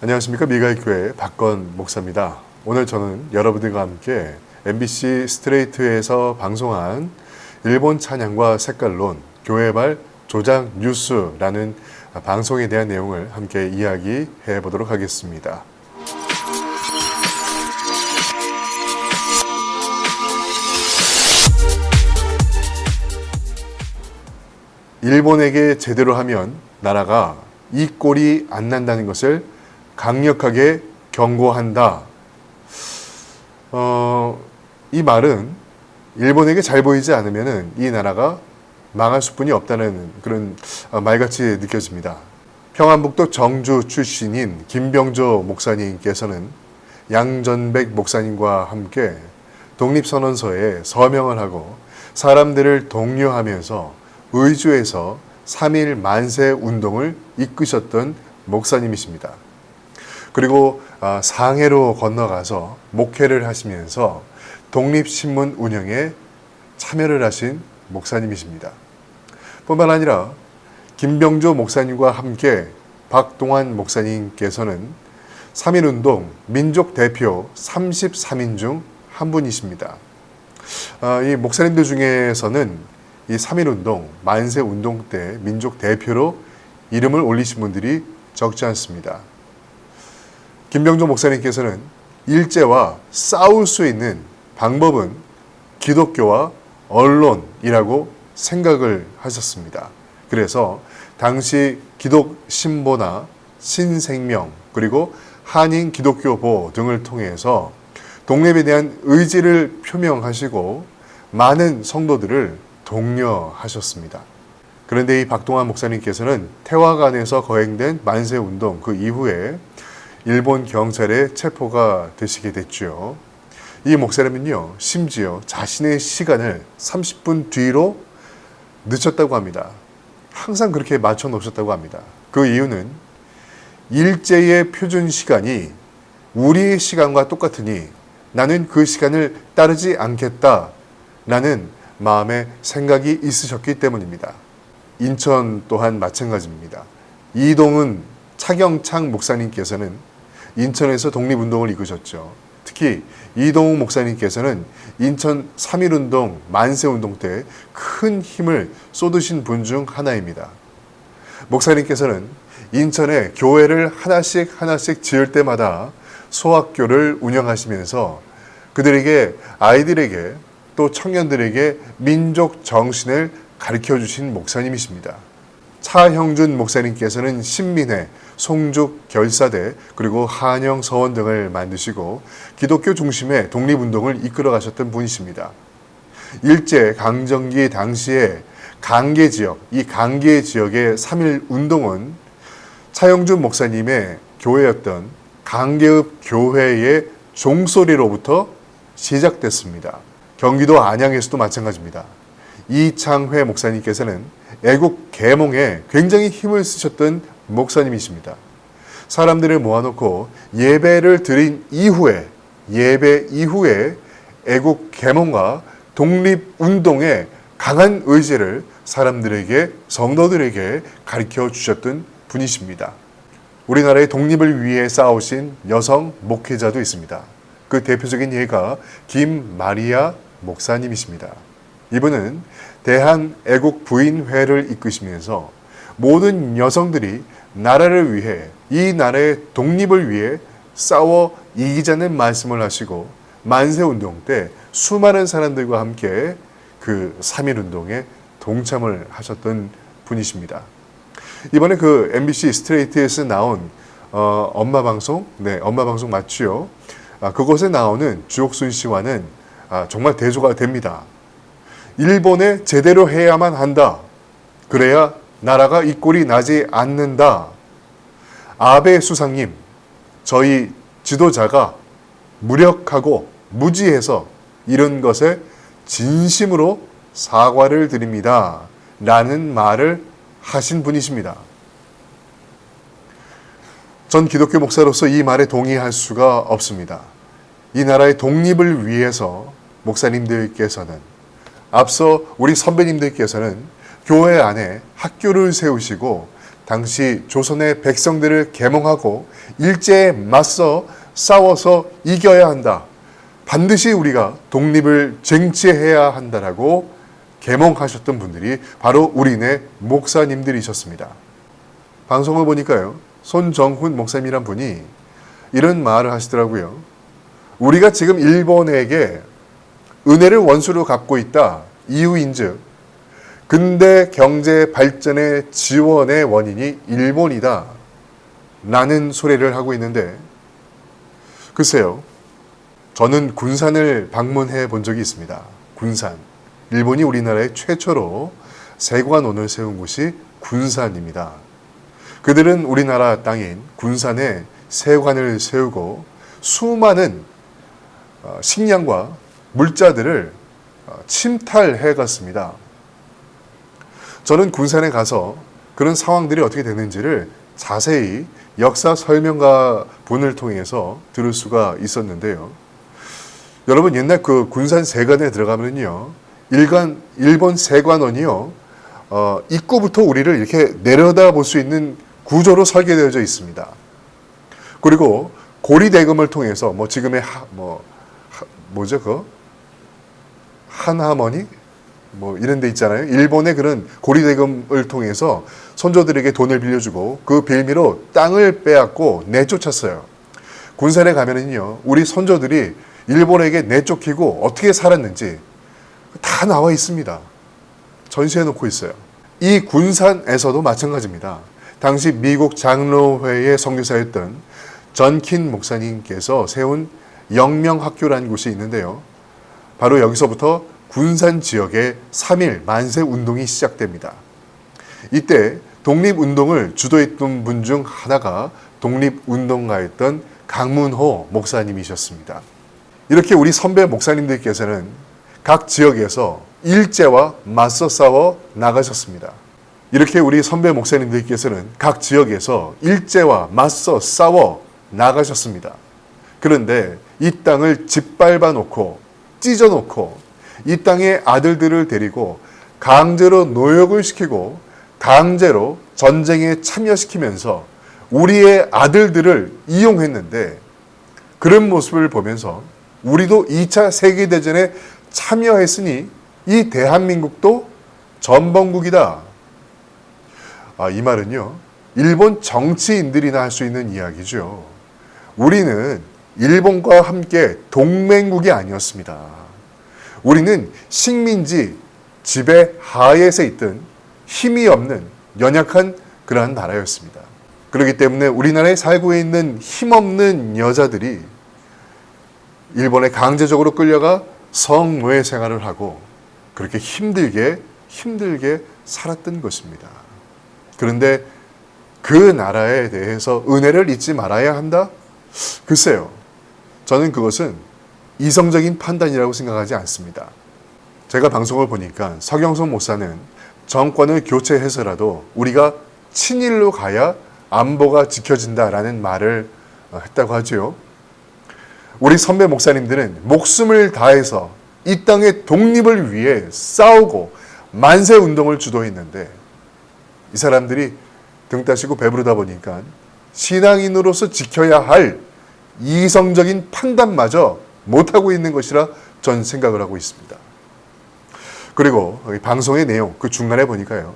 안녕하십니까. 미가의교회 박건 목사입니다. 오늘 저는 여러분들과 함께 MBC 스트레이트에서 방송한 일본 찬양과 색깔론 교회발 조작 뉴스라는 방송에 대한 내용을 함께 이야기해 보도록 하겠습니다. 일본에게 제대로 하면 나라가 이 꼴이 안 난다는 것을 강력하게 경고한다. 이 말은 일본에게 잘 보이지 않으면 이 나라가 망할 수뿐이 없다는 그런 말같이 느껴집니다. 평안북도 정주 출신인 김병조 목사님께서는 양전백 목사님과 함께 독립선언서에 서명을 하고 사람들을 독려하면서 의주에서 3.1 만세 운동을 이끄셨던 목사님이십니다. 그리고 상해로 건너가서 목회를 하시면서 독립신문 운영에 참여를 하신 목사님이십니다. 뿐만 아니라 김병조 목사님과 함께 박동환 목사님께서는 3.1운동 민족 대표 33인 중 한 분이십니다. 이 목사님들 중에서는 이 3.1운동 만세운동 때 민족 대표로 이름을 올리신 분들이 적지 않습니다. 김병조 목사님께서는 일제와 싸울 수 있는 방법은 기독교와 언론이라고 생각을 하셨습니다. 그래서 당시 기독신보나 신생명 그리고 한인 기독교보 등을 통해서 독립에 대한 의지를 표명하시고 많은 성도들을 독려하셨습니다. 그런데 이 박동환 목사님께서는 태화관에서 거행된 만세운동 그 이후에 일본 경찰에 체포가 되시게 됐죠. 이 목사님은요, 심지어 자신의 시간을 30분 뒤로 늦췄다고 합니다. 항상 그렇게 맞춰 놓으셨다고 합니다. 그 이유는 일제의 표준 시간이 우리의 시간과 똑같으니 나는 그 시간을 따르지 않겠다라는 마음의 생각이 있으셨기 때문입니다. 인천 또한 마찬가지입니다. 이동은 차경창 목사님께서는 인천에서 독립운동을 이끄셨죠. 특히 이동욱 목사님께서는 인천 3.1운동 만세운동 때 큰 힘을 쏟으신 분 중 하나입니다. 목사님께서는 인천에 교회를 하나씩 지을 때마다 소학교를 운영하시면서 그들에게 아이들에게 또 청년들에게 민족 정신을 가르쳐 주신 목사님이십니다. 차형준 목사님께서는 신민회, 송죽 결사대 그리고 한영 서원 등을 만드시고 기독교 중심의 독립운동을 이끌어 가셨던 분이십니다. 일제 강점기 당시에 강계 지역, 이 강계 지역의 3.1 운동은 차영준 목사님의 교회였던 강계읍 교회의 종소리로부터 시작됐습니다. 경기도 안양에서도 마찬가지입니다. 이창회 목사님께서는 애국 계몽에 굉장히 힘을 쓰셨던 목사님이십니다. 사람들을 모아놓고 예배를 드린 이후에 예배 이후에 애국 계몽과 독립운동의 강한 의지를 사람들에게 성도들에게 가르쳐 주셨던 분이십니다. 우리나라의 독립을 위해 싸우신 여성 목회자도 있습니다. 그 대표적인 예가 김마리아 목사님이십니다. 이분은 대한애국부인회를 이끄시면서 모든 여성들이 나라를 위해 이 나라의 독립을 위해 싸워 이기자는 말씀을 하시고 만세운동 때 수많은 사람들과 함께 그 3.1운동에 동참을 하셨던 분이십니다. 이번에 그 MBC 스트레이트에서 나온 엄마 방송 맞지요? 그곳에 나오는 주옥순 씨와는 정말 대조가 됩니다. 일본에 제대로 해야만 한다. 그래야 나라가 이 꼴이 나지 않는다. 아베 수상님, 저희 지도자가 무력하고 무지해서 이런 것에 진심으로 사과를 드립니다. 라는 말을 하신 분이십니다. 전 기독교 목사로서 이 말에 동의할 수가 없습니다. 이 나라의 독립을 위해서 목사님들께서는 앞서 우리 선배님들께서는 교회 안에 학교를 세우시고 당시 조선의 백성들을 계몽하고 일제에 맞서 싸워서 이겨야 한다. 반드시 우리가 독립을 쟁취해야 한다라고 계몽하셨던 분들이 바로 우리네 목사님들이셨습니다. 방송을 보니까요, 손정훈 목사님이란 분이 이런 말을 하시더라고요. 우리가 지금 일본에게 은혜를 원수로 갚고 있다. 이유인즉 근대 경제 발전의 지원의 원인이 일본이다. 라는 소리를 하고 있는데, 글쎄요, 저는 군산을 방문해 본 적이 있습니다. 군산. 일본이 우리나라에 최초로 세관원을 세운 곳이 군산입니다. 그들은 우리나라 땅인 군산에 세관을 세우고 수많은 식량과 물자들을 침탈해 갔습니다. 저는 군산에 가서 그런 상황들이 어떻게 되는지를 자세히 역사 설명가 분을 통해서 들을 수가 있었는데요. 여러분, 옛날 그 군산 세관에 들어가면요, 일본 세관원이요, 입구부터 우리를 이렇게 내려다 볼 수 있는 구조로 설계되어져 있습니다. 그리고 고리대금을 통해서 지금의 한하머니 이런 데 있잖아요. 일본의 그런 고리대금을 통해서 선조들에게 돈을 빌려주고 그 빌미로 땅을 빼앗고 내쫓았어요. 군산에 가면은요, 우리 선조들이 일본에게 내쫓기고 어떻게 살았는지 다 나와 있습니다. 전시해 놓고 있어요. 이 군산에서도 마찬가지입니다. 당시 미국 장로회의 선교사였던 전킨 목사님께서 세운 영명학교라는 곳이 있는데요. 바로 여기서부터 군산 지역의 3.1 만세 운동이 시작됩니다. 이때 독립운동을 주도했던 분 중 하나가 독립운동가였던 강문호 목사님이셨습니다. 이렇게 우리 선배 목사님들께서는 각 지역에서 일제와 맞서 싸워 나가셨습니다. 이렇게 우리 선배 목사님들께서는 각 지역에서 일제와 맞서 싸워 나가셨습니다. 그런데 이 땅을 짓밟아 놓고 찢어 놓고 이 땅의 아들들을 데리고 강제로 노역을 시키고 강제로 전쟁에 참여시키면서 우리의 아들들을 이용했는데, 그런 모습을 보면서 우리도 2차 세계대전에 참여했으니 이 대한민국도 전범국이다. 이 말은요, 일본 정치인들이나 할 수 있는 이야기죠. 우리는 일본과 함께 동맹국이 아니었습니다. 우리는 식민지 지배 하에서 있던 힘이 없는 연약한 그러한 나라였습니다. 그렇기 때문에 우리나라에 살고 있는 힘없는 여자들이 일본에 강제적으로 끌려가 성노예 생활을 하고 그렇게 힘들게 살았던 것입니다. 그런데 그 나라에 대해서 은혜를 잊지 말아야 한다? 글쎄요, 저는 그것은 이성적인 판단이라고 생각하지 않습니다. 제가 방송을 보니까 서경석 목사는 정권을 교체해서라도 우리가 친일로 가야 안보가 지켜진다라는 말을 했다고 하죠. 우리 선배 목사님들은 목숨을 다해서 이 땅의 독립을 위해 싸우고 만세 운동을 주도했는데, 이 사람들이 등 따시고 배부르다 보니까 신앙인으로서 지켜야 할 이성적인 판단마저 못하고 있는 것이라 전 생각을 하고 있습니다. 그리고 방송의 내용, 그 중간에 보니까요,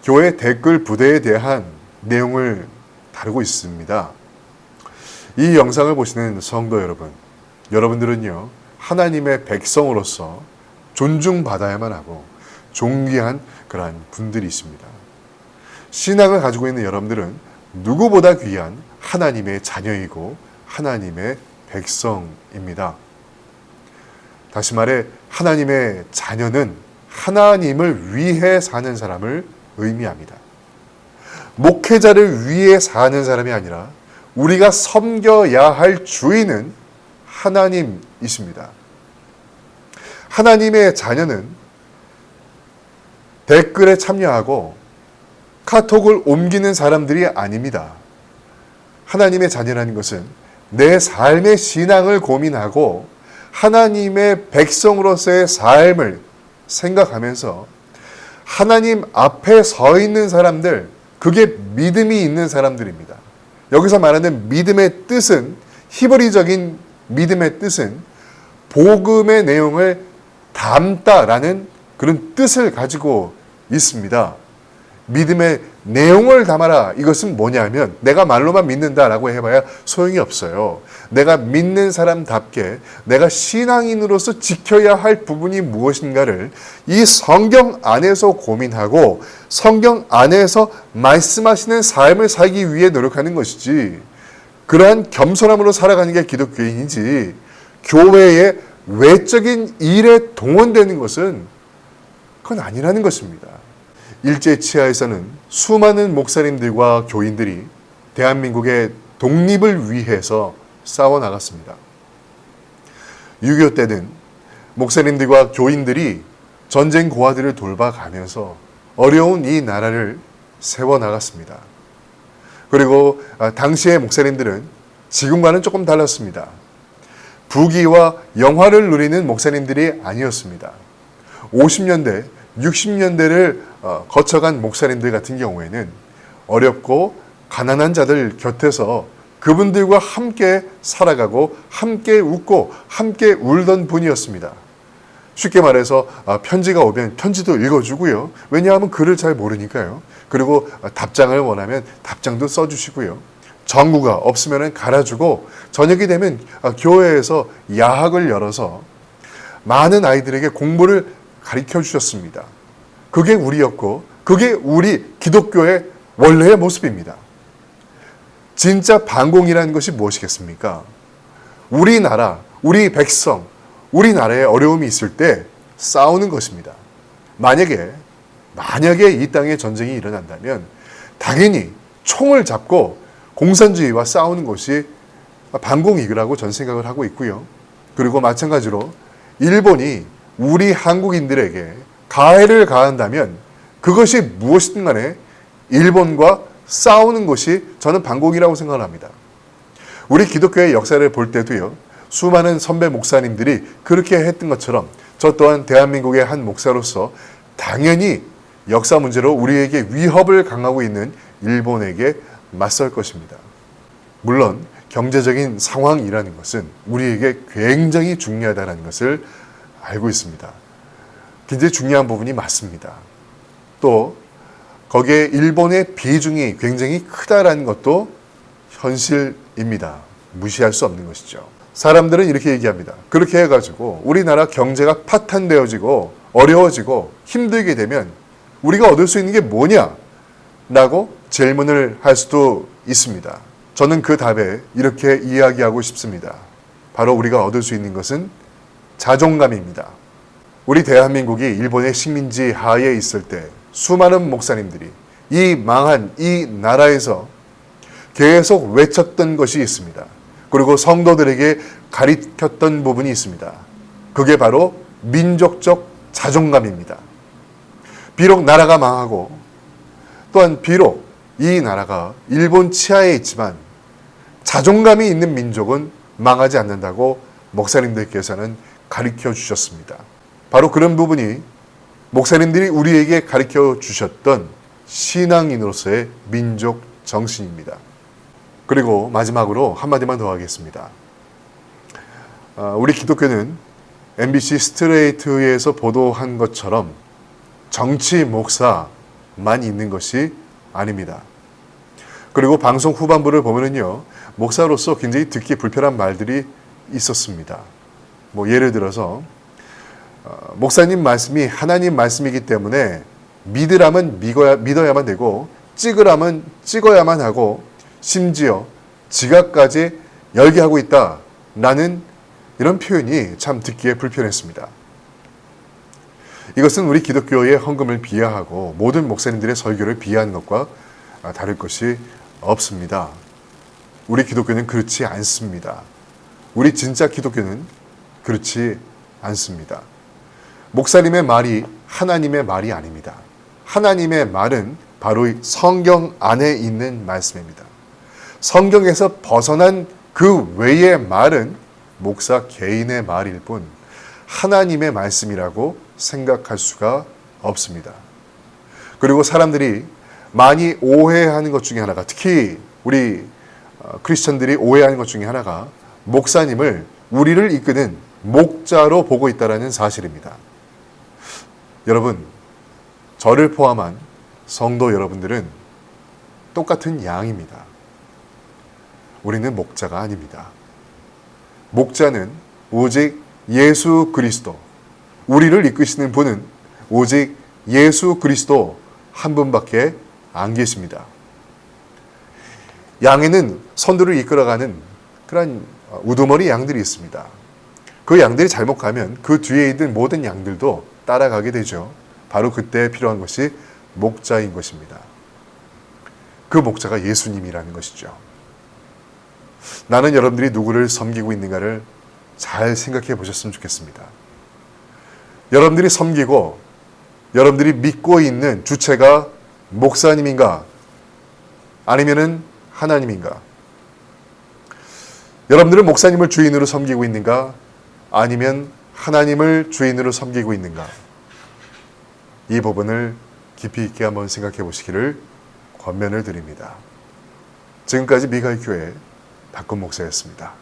교회 댓글 부대에 대한 내용을 다루고 있습니다. 이 영상을 보시는 성도 여러분, 여러분들은요, 하나님의 백성으로서 존중받아야만 하고 존귀한 그러한 분들이십니다. 신앙을 가지고 있는 여러분들은 누구보다 귀한 하나님의 자녀이고 하나님의 백성입니다. 다시 말해, 하나님의 자녀는 하나님을 위해 사는 사람을 의미합니다. 목회자를 위해 사는 사람이 아니라 우리가 섬겨야 할 주인은 하나님이십니다. 하나님의 자녀는 댓글에 참여하고 카톡을 옮기는 사람들이 아닙니다. 하나님의 자녀라는 것은 내 삶의 신앙을 고민하고 하나님의 백성으로서의 삶을 생각하면서 하나님 앞에 서 있는 사람들, 그게 믿음이 있는 사람들입니다. 여기서 말하는 믿음의 뜻은, 히브리적인 믿음의 뜻은 복음의 내용을 담다라는 그런 뜻을 가지고 있습니다. 믿음의 내용을 담아라. 이것은 뭐냐면 내가 말로만 믿는다라고 해봐야 소용이 없어요. 내가 믿는 사람답게 내가 신앙인으로서 지켜야 할 부분이 무엇인가를 이 성경 안에서 고민하고 성경 안에서 말씀하시는 삶을 살기 위해 노력하는 것이지, 그러한 겸손함으로 살아가는 게 기독교인이지 교회의 외적인 일에 동원되는 것은 그건 아니라는 것입니다. 일제치하에서는 수많은 목사님들과 교인들이 대한민국의 독립을 위해서 싸워나갔습니다. 6.25 때는 목사님들과 교인들이 전쟁 고아들을 돌봐가면서 어려운 이 나라를 세워나갔습니다. 그리고 당시의 목사님들은 지금과는 조금 달랐습니다. 부귀와 영화를 누리는 목사님들이 아니었습니다. 50년대, 60년대를 거쳐간 목사님들 같은 경우에는 어렵고 가난한 자들 곁에서 그분들과 함께 살아가고 함께 웃고 함께 울던 분이었습니다. 쉽게 말해서 편지가 오면 편지도 읽어주고요. 왜냐하면 글을 잘 모르니까요. 그리고 답장을 원하면 답장도 써주시고요. 전구가 없으면 갈아주고, 저녁이 되면 교회에서 야학을 열어서 많은 아이들에게 공부를 가르쳐 주셨습니다. 그게 우리였고 그게 우리 기독교의 원래의 모습입니다. 진짜 반공이라는 것이 무엇이겠습니까? 우리나라, 우리 백성, 우리나라에 어려움이 있을 때 싸우는 것입니다. 만약에 이 땅에 전쟁이 일어난다면 당연히 총을 잡고 공산주의와 싸우는 것이 반공이라고 전 생각을 하고 있고요. 그리고 마찬가지로 일본이 우리 한국인들에게 가해를 가한다면 그것이 무엇이든 간에 일본과 싸우는 것이 저는 반공이라고 생각을 합니다. 우리 기독교의 역사를 볼 때도요, 수많은 선배 목사님들이 그렇게 했던 것처럼 저 또한 대한민국의 한 목사로서 당연히 역사 문제로 우리에게 위협을 강하고 있는 일본에게 맞설 것입니다. 물론 경제적인 상황이라는 것은 우리에게 굉장히 중요하다는 것을 알고 있습니다. 굉장히 중요한 부분이 맞습니다. 또 거기에 일본의 비중이 굉장히 크다라는 것도 현실입니다. 무시할 수 없는 것이죠. 사람들은 이렇게 얘기합니다. 그렇게 해가지고 우리나라 경제가 파탄되어지고 어려워지고 힘들게 되면 우리가 얻을 수 있는 게 뭐냐? 라고 질문을 할 수도 있습니다. 저는 그 답에 이렇게 이야기하고 싶습니다. 바로 우리가 얻을 수 있는 것은 자존감입니다. 우리 대한민국이 일본의 식민지 하에 있을 때 수많은 목사님들이 이 망한 이 나라에서 계속 외쳤던 것이 있습니다. 그리고 성도들에게 가르쳤던 부분이 있습니다. 그게 바로 민족적 자존감입니다. 비록 나라가 망하고 또한 비록 이 나라가 일본 치하에 있지만 자존감이 있는 민족은 망하지 않는다고 목사님들께서는 가르쳐 주셨습니다. 바로 그런 부분이 목사님들이 우리에게 가르쳐 주셨던 신앙인으로서의 민족 정신입니다. 그리고 마지막으로 한마디만 더 하겠습니다. 우리 기독교는 MBC 스트레이트에서 보도한 것처럼 정치 목사만 있는 것이 아닙니다. 그리고 방송 후반부를 보면은요, 목사로서 굉장히 듣기 불편한 말들이 있었습니다. 예를 들어서 목사님 말씀이 하나님 말씀이기 때문에 믿으라면 믿어야만 되고 찍으라면 찍어야만 하고 심지어 지갑까지 열게 하고 있다라는 이런 표현이 참 듣기에 불편했습니다. 이것은 우리 기독교의 헌금을 비하하고 모든 목사님들의 설교를 비하하는 것과 다를 것이 없습니다. 우리 기독교는 그렇지 않습니다. 우리 진짜 기독교는 그렇지 않습니다. 목사님의 말이 하나님의 말이 아닙니다. 하나님의 말은 바로 성경 안에 있는 말씀입니다. 성경에서 벗어난 그 외의 말은 목사 개인의 말일 뿐 하나님의 말씀이라고 생각할 수가 없습니다. 그리고 사람들이 많이 오해하는 것 중에 하나가, 특히 우리 크리스천들이 오해하는 것 중에 하나가 목사님을 우리를 이끄는 목자로 보고 있다는 사실입니다. 여러분, 저를 포함한 성도 여러분들은 똑같은 양입니다. 우리는 목자가 아닙니다. 목자는 오직 예수 그리스도, 우리를 이끄시는 분은 오직 예수 그리스도 한 분밖에 안 계십니다. 양에는 선두를 이끌어가는 그런 우두머리 양들이 있습니다. 그 양들이 잘못 가면 그 뒤에 있는 모든 양들도 따라가게 되죠. 바로 그때 필요한 것이 목자인 것입니다. 그 목자가 예수님이라는 것이죠. 나는 여러분들이 누구를 섬기고 있는가를 잘 생각해 보셨으면 좋겠습니다. 여러분들이 섬기고 여러분들이 믿고 있는 주체가 목사님인가? 아니면은 하나님인가? 여러분들은 목사님을 주인으로 섬기고 있는가? 아니면 하나님을 주인으로 섬기고 있는가? 이 부분을 깊이 있게 한번 생각해 보시기를 권면을 드립니다. 지금까지 미가의 교회 박건 목사였습니다.